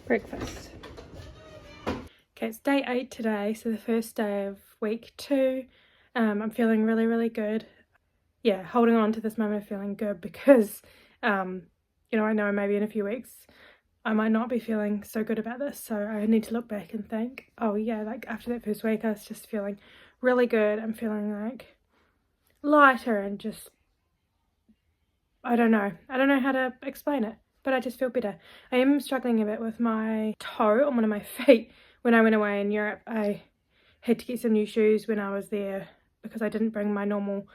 breakfast. Okay, it's day 8 today, so the first day of week 2. I'm feeling really good. Yeah, holding on to this moment of feeling good because, you know, I know maybe in a few weeks I might not be feeling so good about this, so I need to look back and think, oh yeah, like after that first week I was just feeling really good. I'm feeling like lighter and just, I don't know how to explain it, but I just feel better. I am struggling a bit with my toe on one of my feet. When I went away in Europe, I had to get some new shoes when I was there because I didn't bring my normal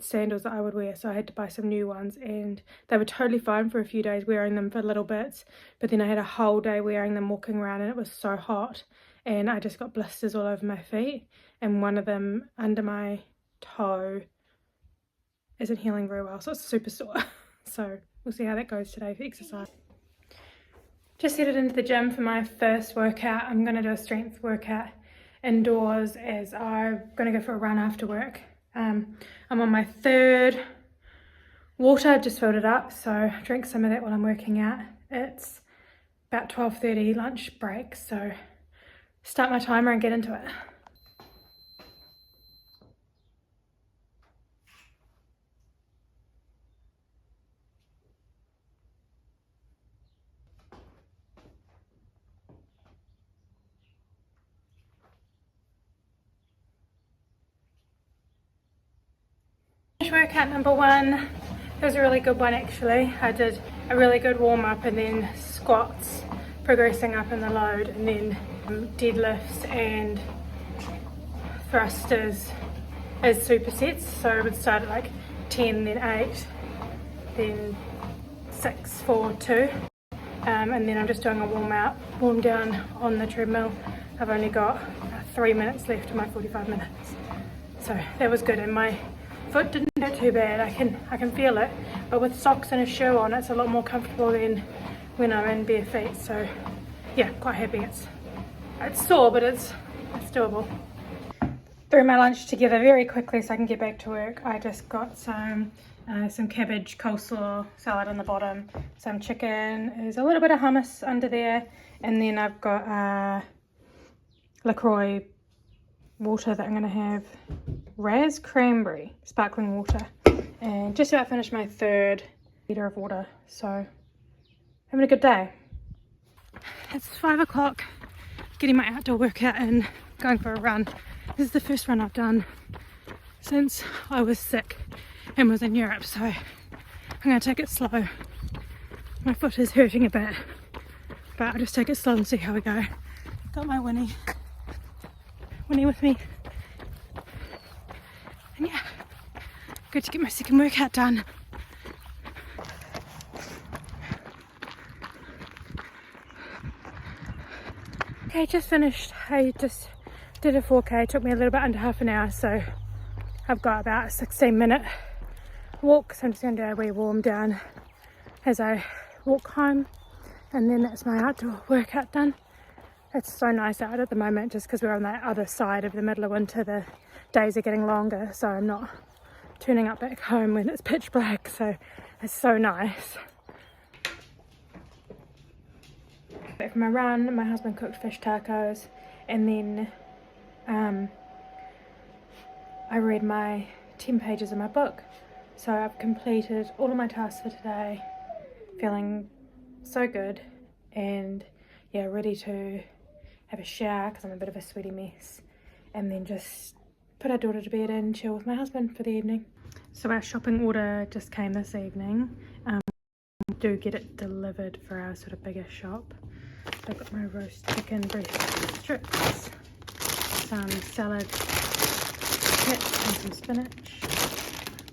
sandals that I would wear, so I had to buy some new ones, and they were totally fine for a few days wearing them for little bits, but then I had a whole day wearing them walking around and it was so hot and I just got blisters all over my feet, and one of them under my toe isn't healing very well, so it's super sore. So we'll see how that goes today for exercise. Just headed into the gym for my first workout. I'm going to do a strength workout indoors as I'm going to go for a run after work. I'm on my 3rd water. I've just filled it up, so I drink some of that while I'm working out. It's about 12:30 lunch break, so start my timer and get into it. Workout number 1, it was a really good one actually. I did a really good warm-up and then squats, progressing up in the load, and then deadlifts and thrusters as supersets. So I would start at like 10, then 8, then 6, 4, 2, and then I'm just doing a warm down on the treadmill. I've only got 3 minutes left of my 45 minutes, so that was good, and my foot didn't hurt too bad. I can feel it, but with socks and a shoe on it's a lot more comfortable than when I'm in bare feet. So yeah, quite happy. It's sore, but it's doable. Threw my lunch together very quickly so I can get back to work. I just got some cabbage coleslaw salad on the bottom, some chicken, there's a little bit of hummus under there, and then I've got LaCroix water that I'm going to have, Raz Cranberry sparkling water, and just about finished my 3rd liter of water, so having a good day. It's 5 o'clock, getting my outdoor workout in, going for a run. This is the first run I've done since I was sick and was in Europe, so I'm going to take it slow. My foot is hurting a bit, but I'll just take it slow and see how we go. Got my Winnie with me, and yeah, good to get my 2nd workout done. Okay, just finished. I just did a 4k, it took me a little bit under half an hour, so I've got about a 16-minute walk, so I'm just going to do a wee warm down as I walk home, and then that's my outdoor workout done. It's so nice out at the moment just because we're on that other side of the middle of winter. The days are getting longer, so I'm not turning up back home when it's pitch black, so it's so nice. Back from my run, my husband cooked fish tacos, and then I read my 10 pages of my book. So I've completed all of my tasks for today, feeling so good, and yeah, ready to have a shower because I'm a bit of a sweaty mess, and then just put our daughter to bed and chill with my husband for the evening. So our shopping order just came this evening. We do get it delivered for our sort of bigger shop. So I've got my roast chicken breast strips, some salad kits and some spinach.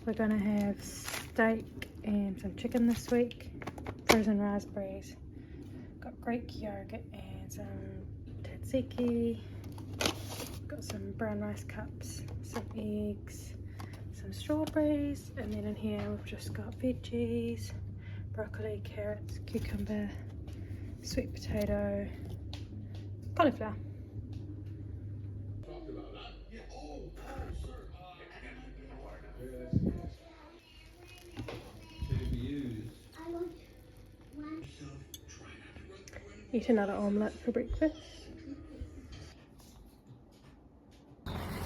We're gonna have steak and some chicken this week, frozen raspberries, got Greek yogurt and some tzatziki, got some brown rice cups, some eggs, some strawberries, and then in here we've just got veggies, broccoli, carrots, cucumber, sweet potato, cauliflower. eat another omelette for breakfast.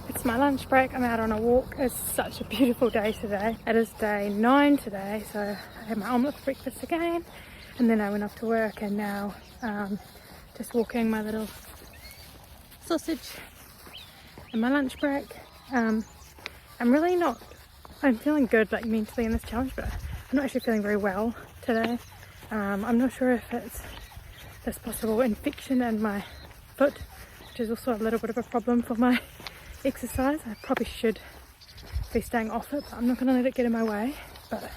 It's my lunch break. I'm out on a walk. It's such a beautiful day today. It is day 9 today, so I had my omelette for breakfast again, and then I went off to work, and now just walking my little sausage in my lunch break. I'm feeling good like mentally in this challenge, but I'm not actually feeling very well today. I'm not sure if it's this possible infection in my foot, which is also a little bit of a problem for my exercise. I probably should be staying off it, but I'm not going to let it get in my way. But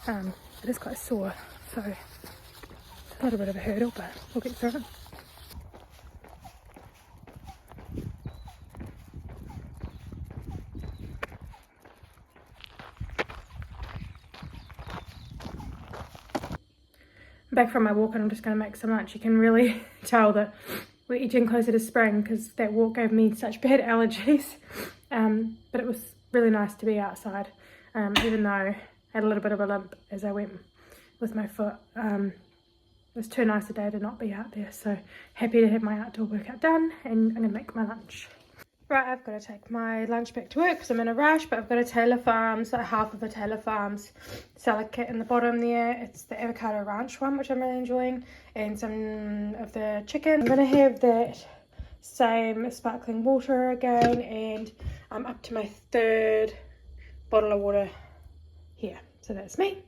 it is quite sore, so it's a little bit of a hurdle, but we'll get through it. Back from my walk, and I'm just going to make some lunch. You can really tell that we're edging closer to spring because that walk gave me such bad allergies, but it was really nice to be outside, even though I had a little bit of a limp as I went with my foot. It was too nice a day to not be out there, so happy to have my outdoor workout done, and I'm going to make my lunch. Right, I've got to take my lunch back to work because I'm in a rush, but I've got a Taylor Farms, like half of a Taylor Farms salad kit in the bottom there. It's the avocado ranch one, which I'm really enjoying, and some of the chicken. I'm going to have that same sparkling water again, and I'm up to my 3rd bottle of water here. So that's me.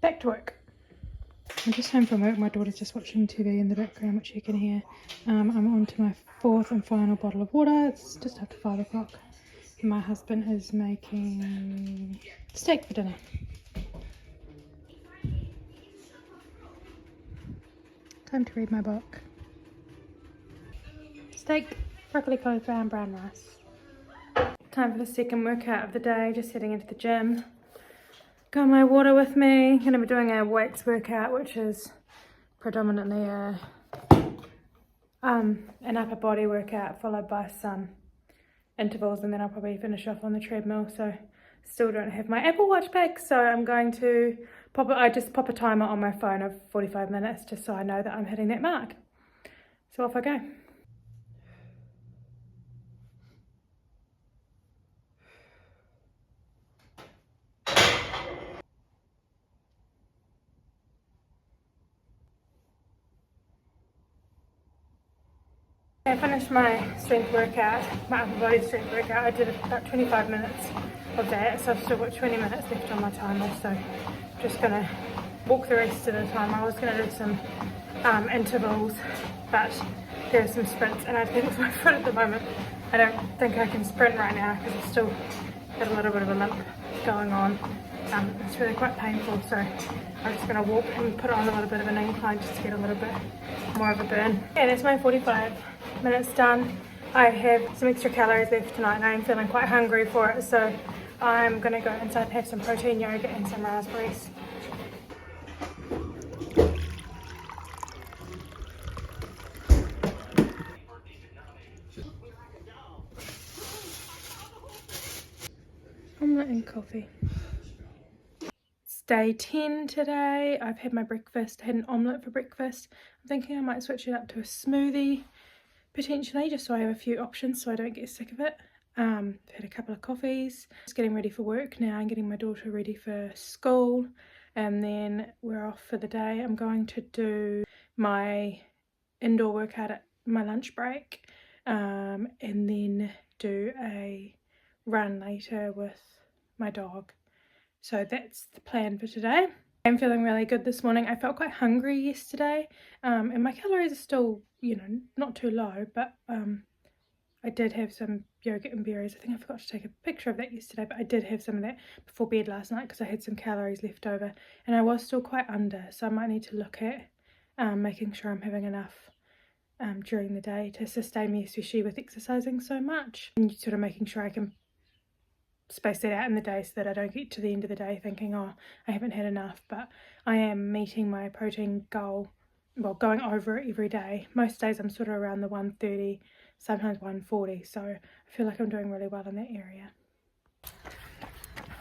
Back to work. I'm just home from work. My daughter's just watching TV in the background, which you can hear. I'm on to my 4th and final bottle of water. It's just after 5 o'clock. My husband is making steak for dinner. Time to read my book. Steak, broccoli, cauliflower, and brown rice. Time for the second workout of the day. Just heading into the gym. Got my water with me. Going to be doing a weights workout, which is predominantly an upper body workout followed by some intervals, and then I'll probably finish off on the treadmill. So still don't have my Apple Watch back, so I'm going to I just pop a timer on my phone of 45 minutes just so I know that I'm hitting that mark. So off I go. I finished my strength workout, my upper body strength workout. I did about 25 minutes of that, so I've still got 20 minutes left on my timer, so I'm just going to walk the rest of the time. I was going to do some intervals, but there are some sprints, and I think it's my foot at the moment. I don't think I can sprint right now because I've still got a little bit of a limp going on. It's really quite painful, so I'm just going to walk and put on a little bit of an incline just to get a little bit more of a burn. Yeah, that's my 45 minutes done. I have some extra calories left tonight and I'm feeling quite hungry for it, so I'm going to go inside and have some protein yogurt and some raspberries. Omelette and coffee. It's day 10 today. I've had my breakfast, had an omelette for breakfast. I'm thinking I might switch it up to a smoothie potentially, just so I have a few options so I don't get sick of it. I've had a couple of coffees. Just getting ready for work now. I'm getting my daughter ready for school, and then we're off for the day. I'm going to do my indoor workout at my lunch break, and then do a run later with my dog. So that's the plan for today. I'm feeling really good this morning. I felt quite hungry yesterday, and my calories are still, not too low, but I did have some yogurt and berries. I think I forgot to take a picture of that yesterday, but I did have some of that before bed last night because I had some calories left over, and I was still quite under, so I might need to look at making sure I'm having enough during the day to sustain me, especially with exercising so much, and sort of making sure I can space that out in the day so that I don't get to the end of the day thinking, oh, I haven't had enough. But I am meeting my protein goal, well, going over it every day. Most days I'm sort of around the 130, sometimes 140, so I feel like I'm doing really well in that area.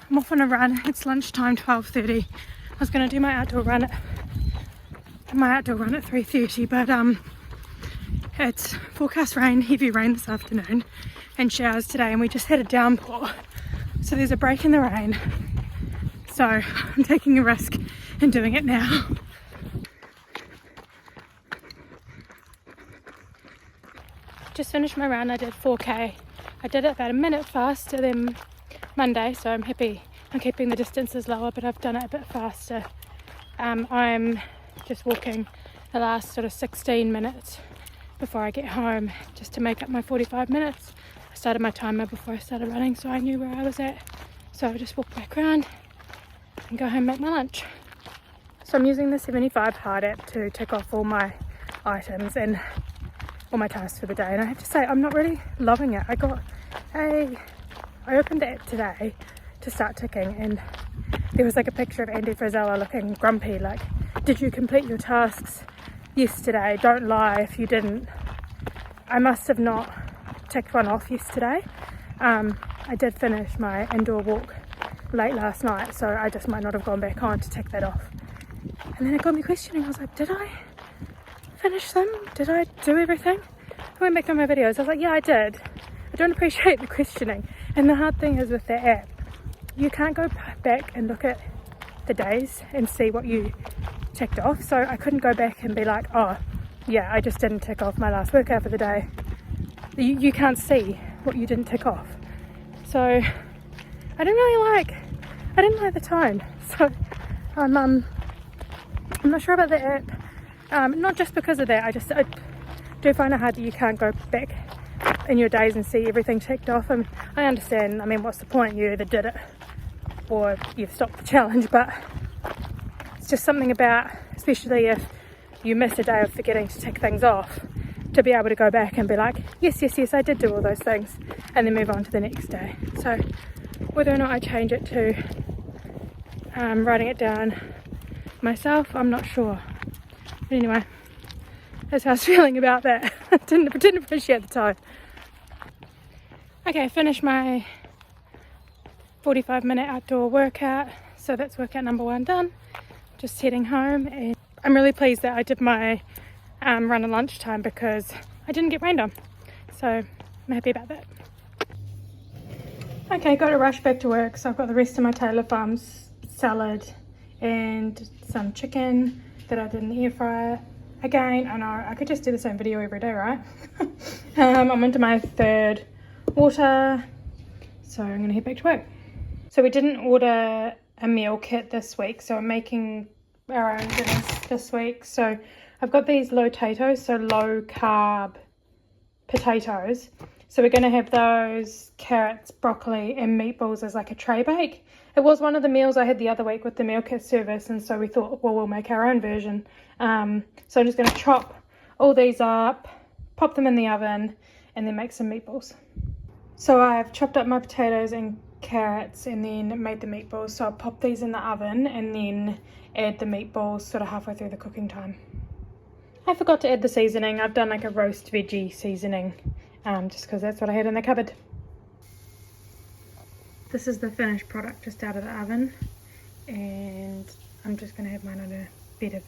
I'm off on a run. It's lunchtime, 12:30. I was going to do my outdoor run at my outdoor run at 3:30, but it's forecast rain, heavy rain this afternoon, and showers today, and we just had a downpour, so there's a break in the rain, so I'm taking a risk and doing it now. Just finished my run. I did 4k. I did it about a minute faster than Monday, so I'm happy. I'm keeping the distances lower, but I've done it a bit faster. I'm just walking the last sort of 16 minutes before I get home, just to make up my 45 minutes. I started my timer before I started running, so I knew where I was at. So I just walked back around and go home and make my lunch. So I'm using the 75 Hard app to tick off all my items and all my tasks for the day, and I have to say I'm not really loving it. I opened the app today to start ticking, and there was like a picture of Andy Frisella looking grumpy, like, did you complete your tasks yesterday? Don't lie if you didn't. I must have not ticked one off yesterday. I did finish my indoor walk late last night, so I just might not have gone back on to tick that off. And then it got me questioning. I was like, did I finish them? Did I do everything? I went back on my videos. I was like, yeah, I did. I don't appreciate the questioning. And the hard thing is with the app, you can't go back and look at the days and see what you ticked off. So I couldn't go back and be like, oh yeah, I just didn't tick off my last workout for the day. You can't see what you didn't tick off. So I didn't like the tone. So I'm not sure about the app. Not just because of that, I do find it hard that you can't go back in your days and see everything ticked off. And I understand, I mean, what's the point? You either did it or you've stopped the challenge, but it's just something about, especially if you miss a day of forgetting to tick things off, to be able to go back and be like, yes, I did do all those things, and then move on to the next day. So whether or not I change it to writing it down myself, I'm not sure. But anyway, that's how I was feeling about that. didn't appreciate the time. Okay, I finished my 45-minute outdoor workout, so that's workout number 1 done. Just heading home, and I'm really pleased that I did my run at lunchtime because I didn't get rained on, so I'm happy about that. Okay, got to rush back to work, so I've got the rest of my Taylor Farms salad and some chicken that I did in the air fryer. Again, I know I could just do the same video every day, right? I'm into my 3rd water, so I'm gonna head back to work. So we didn't order a meal kit this week, so I'm making our own dinners this week. So I've got these low potatoes, so low carb potatoes. So we're gonna have those, carrots, broccoli and meatballs as like a tray bake. It was one of the meals I had the other week with the meal kit service, and so we thought, well, we'll make our own version. So I'm just going to chop all these up, pop them in the oven, and then make some meatballs. So I've chopped up my potatoes and carrots and then made the meatballs. So I'll pop these in the oven and then add the meatballs sort of halfway through the cooking time. I forgot to add the seasoning. I've done like a roast veggie seasoning, just because that's what I had in the cupboard. This is the finished product just out of the oven, and I'm just going to have mine on a bed of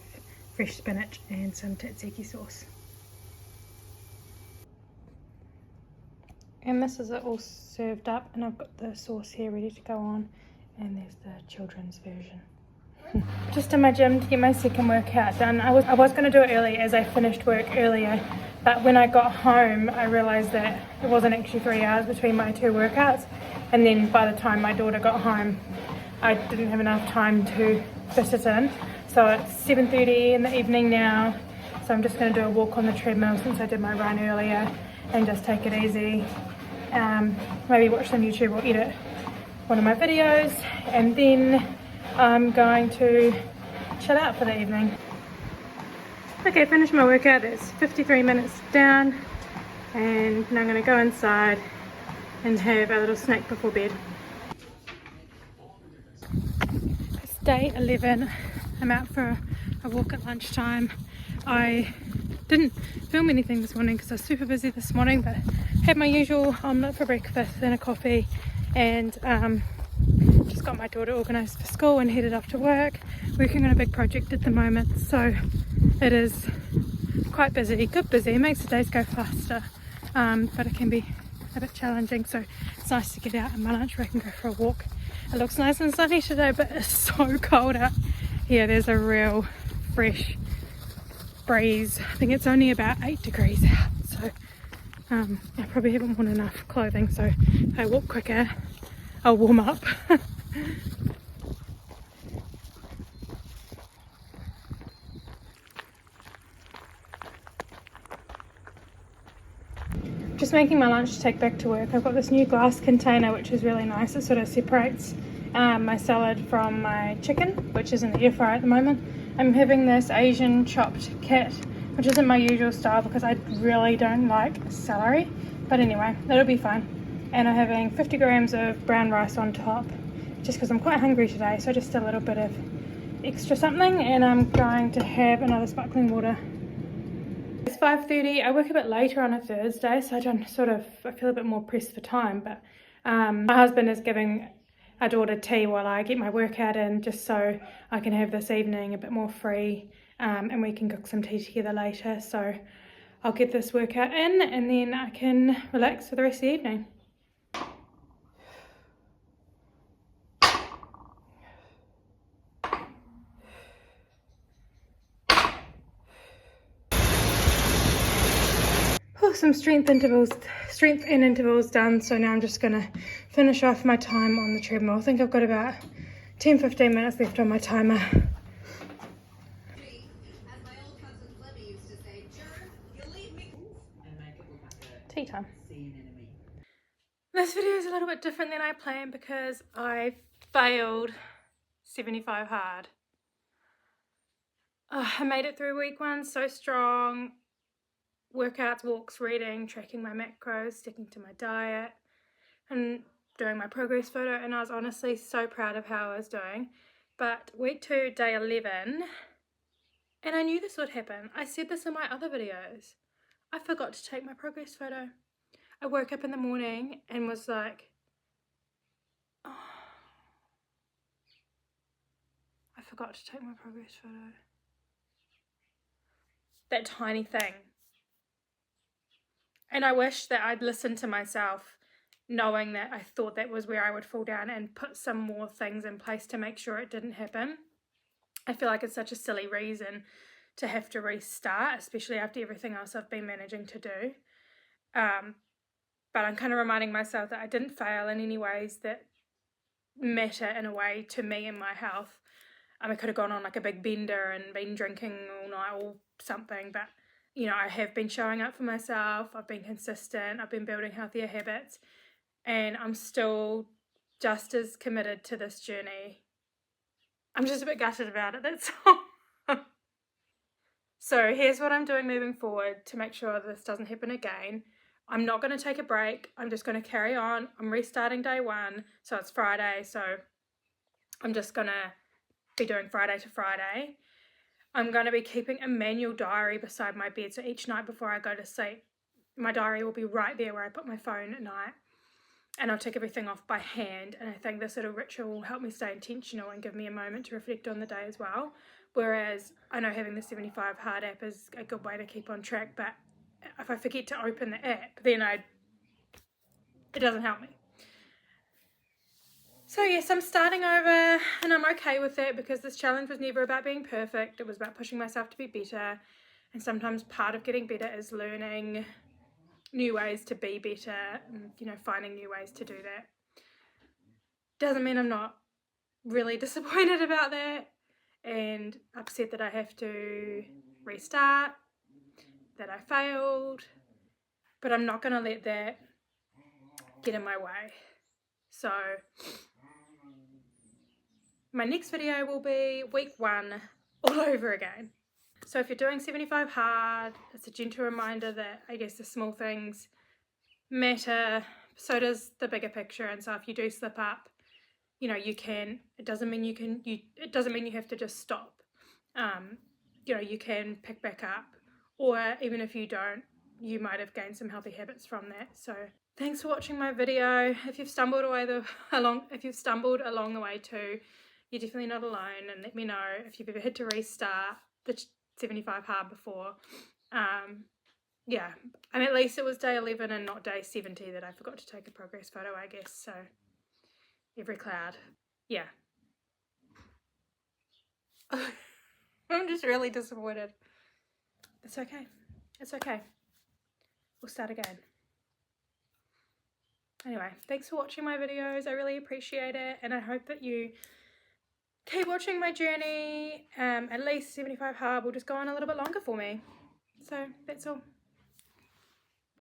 fresh spinach and some tzatziki sauce. And this is it all served up, and I've got the sauce here ready to go on, and there's the children's version. Just in my gym to get my second workout done. I was going to do it early as I finished work earlier, but when I got home I realised that it wasn't actually 3 hours between my 2 workouts, and then by the time my daughter got home I didn't have enough time to fit it in. So it's 7:30 in the evening now, so I'm just going to do a walk on the treadmill since I did my run earlier and just take it easy. Maybe watch some YouTube or edit one of my videos, and then I'm going to chill out for the evening. Okay, finished my workout. It's 53 minutes down, and now I'm going to go inside and have a little snack before bed. It's day 11. I'm out for a walk at lunchtime. I didn't film anything this morning because I was super busy this morning, but had my usual omelette for breakfast and a coffee, and just got got my daughter organised for school and headed off to work, working on a big project at the moment, so it is quite busy, good busy. It makes the days go faster, but it can be a bit challenging, so it's nice to get out on my lunch break and go for a walk. It looks nice and sunny today, but it's so cold out here. There's a real fresh breeze. I think it's only about 8 degrees out, so I probably haven't worn enough clothing, so if I walk quicker I'll warm up. Just making my lunch to take back to work. I've got this new glass container which is really nice. It sort of separates my salad from my chicken, which is in the air fryer at the moment. I'm having this Asian chopped kit, which isn't my usual style because I really don't like celery, but anyway, that'll be fine. And I'm having 50 grams of brown rice on top, just because I'm quite hungry today, so just a little bit of extra something. And I'm going to have another sparkling water. It's 5:30. I work a bit later on a Thursday, so I feel a bit more pressed for time, but my husband is giving our daughter tea while I get my workout in, just so I can have this evening a bit more free, and we can cook some tea together later. So I'll get this workout in and then I can relax for the rest of the evening. Some strength and intervals done, so now I'm just going to finish off my time on the treadmill. I think I've got about 10-15 minutes left on my timer. Tea time. This video is a little bit different than I planned because I failed 75 hard. I made it through week 1 so strong. Workouts, walks, reading, tracking my macros, sticking to my diet, and doing my progress photo, and I was honestly so proud of how I was doing. But week 2, day 11, and I knew this would happen. I said this in my other videos. I forgot to take my progress photo. I woke up in the morning and was like, oh, I forgot to take my progress photo. That tiny thing. And I wish that I'd listened to myself, knowing that I thought that was where I would fall down, and put some more things in place to make sure it didn't happen. I feel like it's such a silly reason to have to restart, especially after everything else I've been managing to do. But I'm kind of reminding myself that I didn't fail in any ways that matter in a way to me and my health. I could have gone on like a big bender and been drinking all night or something, but you know, I have been showing up for myself, I've been consistent, I've been building healthier habits, and I'm still just as committed to this journey. I'm just a bit gutted about it, that's all. So here's what I'm doing moving forward to make sure this doesn't happen again. I'm not going to take a break, I'm just going to carry on. I'm restarting day 1, so it's Friday, so I'm just going to be doing Friday to Friday. I'm going to be keeping a manual diary beside my bed, so each night before I go to sleep, my diary will be right there where I put my phone at night, and I'll tick everything off by hand. And I think this little ritual will help me stay intentional and give me a moment to reflect on the day as well. Whereas I know having the 75 hard app is a good way to keep on track, but if I forget to open the app, then it doesn't help me. So yes, I'm starting over, and I'm okay with it because this challenge was never about being perfect. It was about pushing myself to be better, and sometimes part of getting better is learning new ways to be better and, you know, finding new ways to do that. Doesn't mean I'm not really disappointed about that and upset that I have to restart, that I failed, but I'm not going to let that get in my way. So my next video will be week 1 all over again. So if you're doing 75 hard, it's a gentle reminder that I guess the small things matter, so does the bigger picture. And so if you do slip up, you know, you can, it doesn't mean you have to just stop. You know, you can pick back up, or even if you don't, you might have gained some healthy habits from that. So thanks for watching my video. If you've stumbled along the way too, you're definitely not alone, and let me know if you've ever had to restart the 75 hard before. Yeah, and at least it was day 11 and not day 70 that I forgot to take a progress photo, I guess. So every cloud. Yeah. I'm just really disappointed. It's okay. It's okay. We'll start again. Anyway, thanks for watching my videos. I really appreciate it, and I hope that you keep watching my journey. At least 75 hard will just go on a little bit longer for me. So that's all.